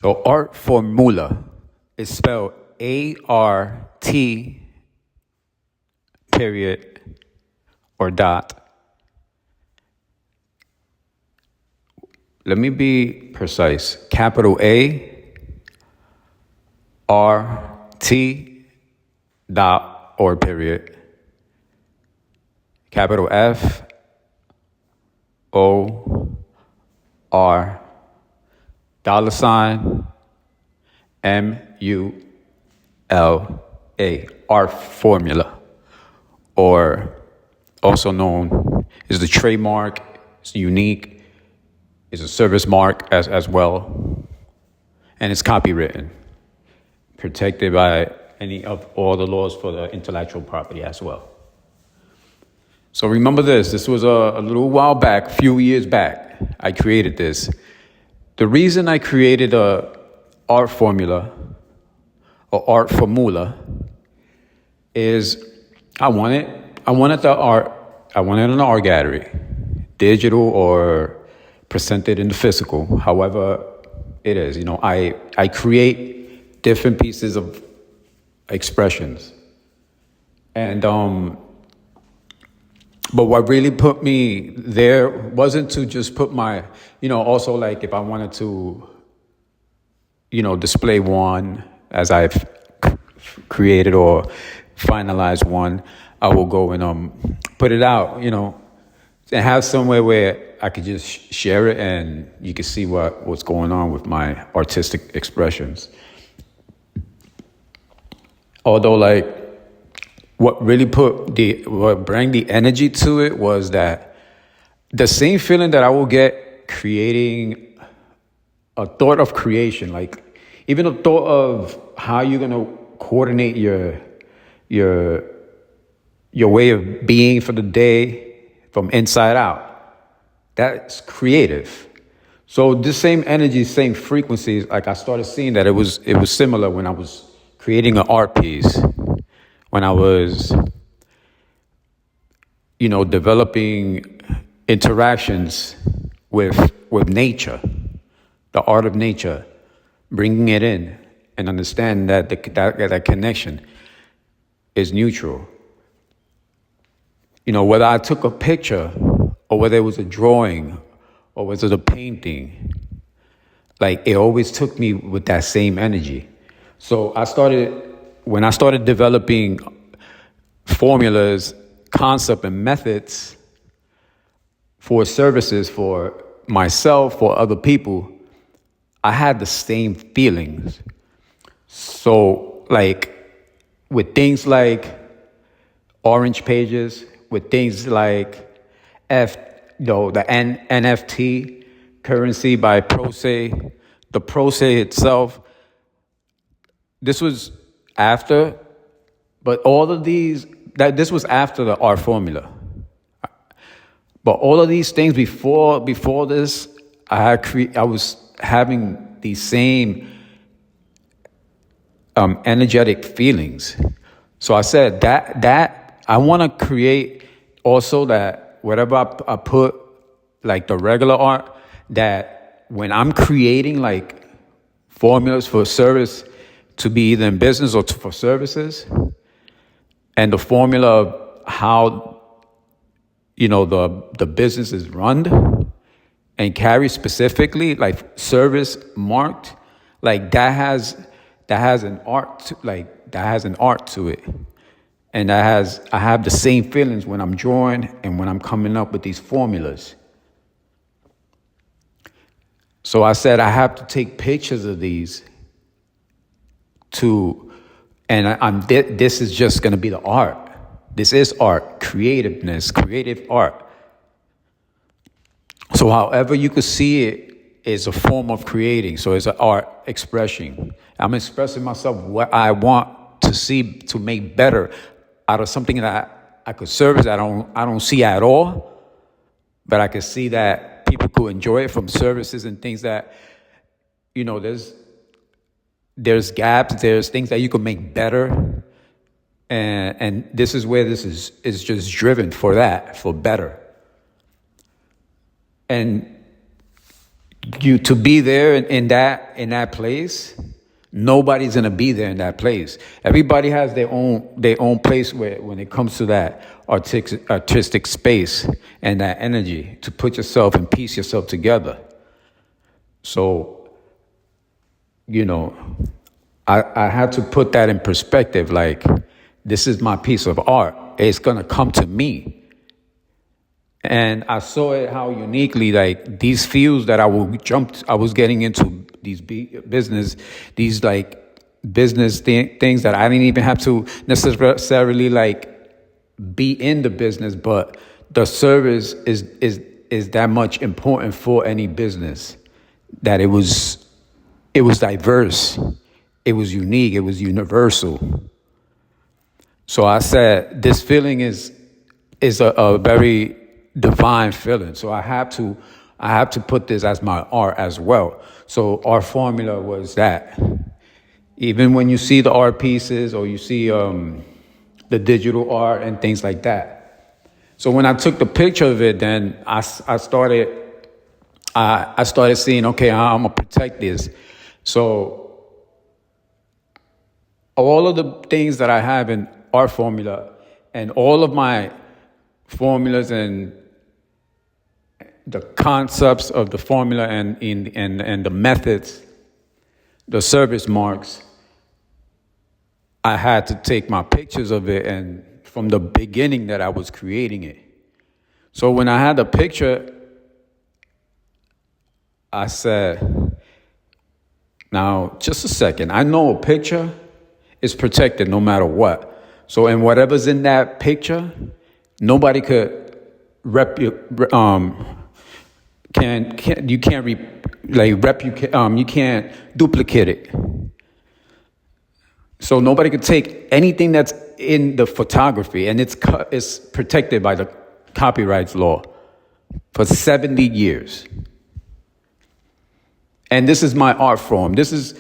So Art.For mula is spelled ART period or dot. Let me be precise. Capital ART dot or period. Capital FOR $ MULA. Art formula, or also known is the trademark. It's unique. It's a service mark as well, and it's copywritten, protected by any of all the laws for the intellectual property as well. So remember this. This was a little while back, a few years back. I created this. The reason I created a art formula or Art.For mula is I wanted the art. I wanted an art gallery, digital or presented in the physical. However, it is. I create different pieces of expressions, and but what really put me there wasn't to just put my, also like if I wanted to, display one as I've created or finalized one, I will go and put it out, and have somewhere where I could just share it and you can see what's going on with my artistic expressions. Although, like, what really what bring the energy to it was that the same feeling that I will get creating a thought of creation, like even a thought of how you're gonna coordinate your way of being for the day from inside out. That's creative. So this same energy, same frequencies, like I started seeing that it was similar when I was creating an art piece, when I was, developing interactions with nature, the art of nature, bringing it in and understanding that that connection is neutral. Whether I took a picture or whether it was a drawing or whether it was a painting, like it always took me with that same energy. So when I started developing formulas, concept and methods for services for myself, for other people, I had the same feelings. So like with things like orange pages, with things like the NFT currency by Prose, the Prose itself, this was after, but all of this was after the art formula. But all of these things before this, I was having these same energetic feelings. So I said that I want to create also that whatever I put, like the regular art, that when I'm creating like formulas for service to be either in business or for services, and the formula of how the business is run and carry specifically like service marked, like that has an art to it, and I have the same feelings when I'm drawing and when I'm coming up with these formulas. So I said I have to take pictures of these this is just going to be the art. This is art, creative art. So however you could see it is a form of creating. So it's an art expression. I'm expressing myself what I want to see to make better out of something that I could service. I don't see at all, but I could see that people could enjoy it from services and things that, there's gaps, there's things that you could make better. And this is where this is just driven for better. And You to be there in that place, nobody's gonna be there in that place. Everybody has their own place where when it comes to that artistic space and that energy to put yourself and piece yourself together. So, you know, I had to put that in perspective. Like, this is my piece of art. It's gonna come to me. And I saw it how uniquely, like, these fields that I was getting into these these like things that I didn't even have to necessarily like be in the business, but the service is that much important for any business. That it was diverse, it was unique, it was universal. So I said, this feeling is a very divine feeling. So I have to put this as my art as well. So our formula was that. Even when you see the art pieces or you see the digital art and things like that. So when I took the picture of it, then I started seeing, okay, I'm gonna protect this. So all of the things that I have in art formula and all of my formulas and the concepts of the formula and the methods, the service marks, I had to take my pictures of it and from the beginning that I was creating it. So when I had the picture, I said, now just a second, I know a picture is protected no matter what. So in whatever's in that picture, nobody could you can't duplicate it. So nobody could take anything that's in the photography, and it's protected by the copyright law for 70 years. And this is my art form. This is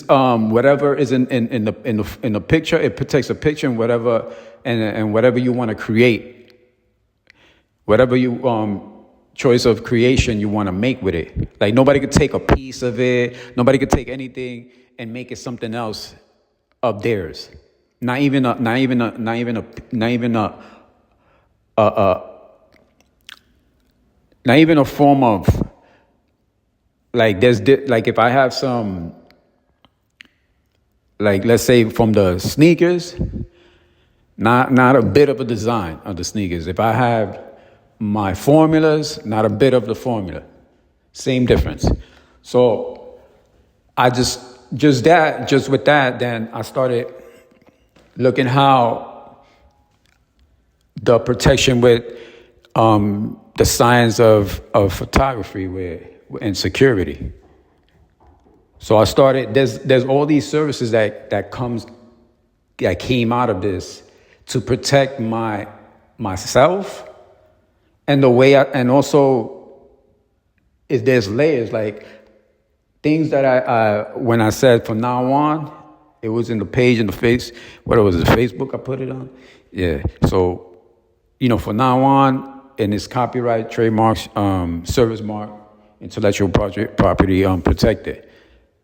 whatever is in the picture. It protects the picture and whatever you want to create, whatever you choice of creation you want to make with it. Like, nobody could take a piece of it. Nobody could take anything and make it something else of theirs. Not even a form of, like, like, if I have some, like, let's say from the sneakers, not a bit of a design of the sneakers. If I have my formulas, not a bit of the formula. Same difference. So I just with that, then I started looking how the protection with the science of photography and security. So I started, there's all these services that came out of this to protect myself. And the way and also, there's layers, like things that when I said from now on, it was in the page in the Facebook I put it on? Yeah. So, from now on, and it's copyright, trademarks, service mark, intellectual property protected.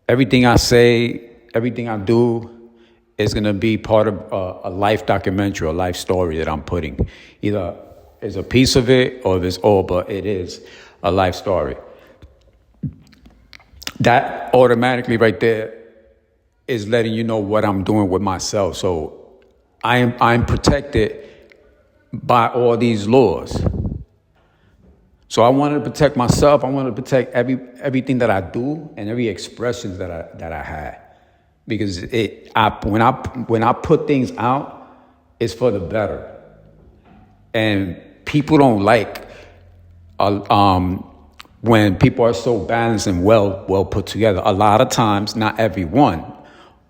Everything I say, everything I do is going to be part of a life documentary, a life story that I'm putting. Either is a piece of it or if it's all, but it is a life story. That automatically right there is letting you know what I'm doing with myself. So I'm protected by all these laws. So I wanted to protect myself. I wanted to protect everything that I do and every expression that I had, because when I put things out, it's for the better. And people don't like when people are so balanced and well put together. A lot of times, not everyone.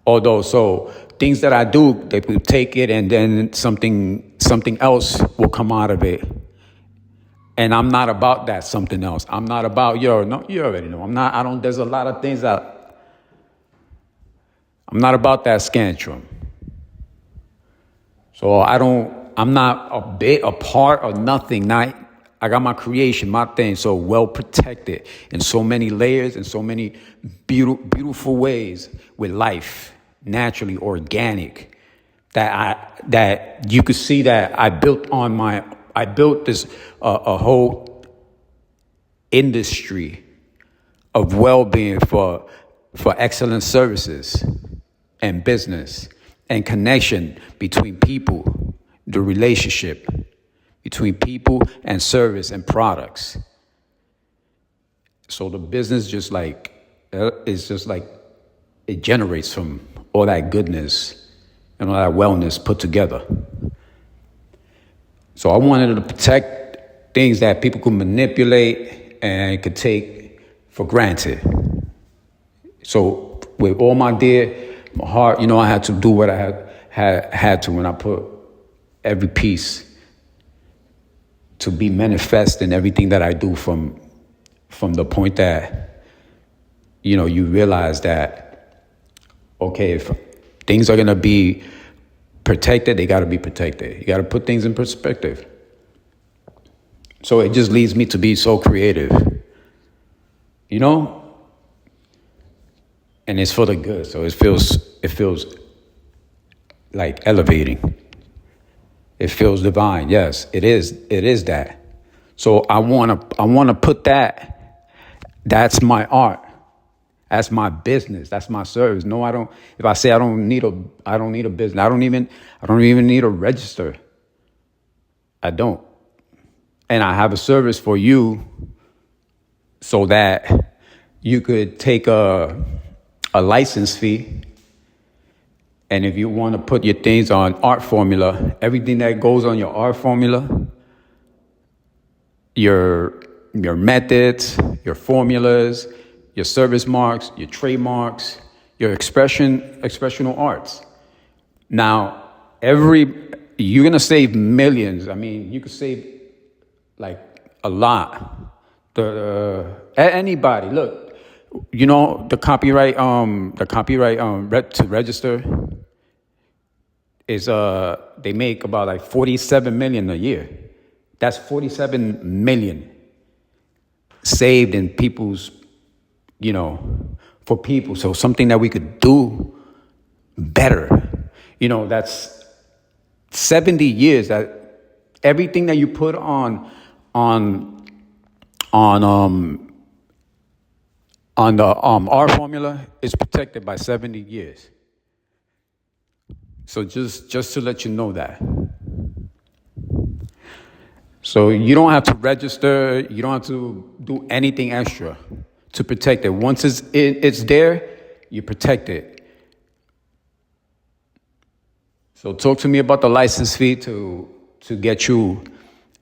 Although, so things that I do, they will take it and then something else will come out of it. And I'm not about that something else. I'm not about, you already know. There's a lot of things that, I'm not about that scantron. So I'm not a part of nothing. I got my creation, my thing, so well protected in so many layers and so many beautiful ways with life, naturally organic. That you could see that I built this a whole industry of well-being for excellent services and business and connection between people, the relationship between people and service and products. So the business it's just like it generates from all that goodness and all that wellness put together. So I wanted to protect things that people could manipulate and could take for granted. So with all my heart, I had to do what I had to when I put every piece to be manifest in everything that I do from the point that, you realize that, okay, if things are going to be protected, they got to be protected. You got to put things in perspective. So it just leads me to be so creative, and it's for the good. So it feels like elevating. It feels divine. Yes, it is that. So I wanna put that. That's my art. That's my business. That's my service. No, I don't. If I say I don't need a business. I don't even need a register. I don't. And I have a service for you, so that you could take a license fee. And if you want to put your things on art formula, everything that goes on your art formula, your methods, your formulas, your service marks, your trademarks, your expressional arts. Now, you're gonna save millions. I mean, you could save like a lot. Anybody, look. The copyright to register is they make about like 47 million a year. That's 47 million saved in people's, for people. So something that we could do better. That's 70 years that everything that you put on the R formula is protected by 70 years. So just to let you know that. So you don't have to register. You don't have to do anything extra to protect it. Once it's there, you protect it. So talk to me about the license fee to get you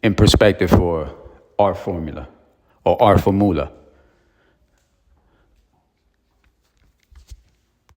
in perspective for R formula or R for mula.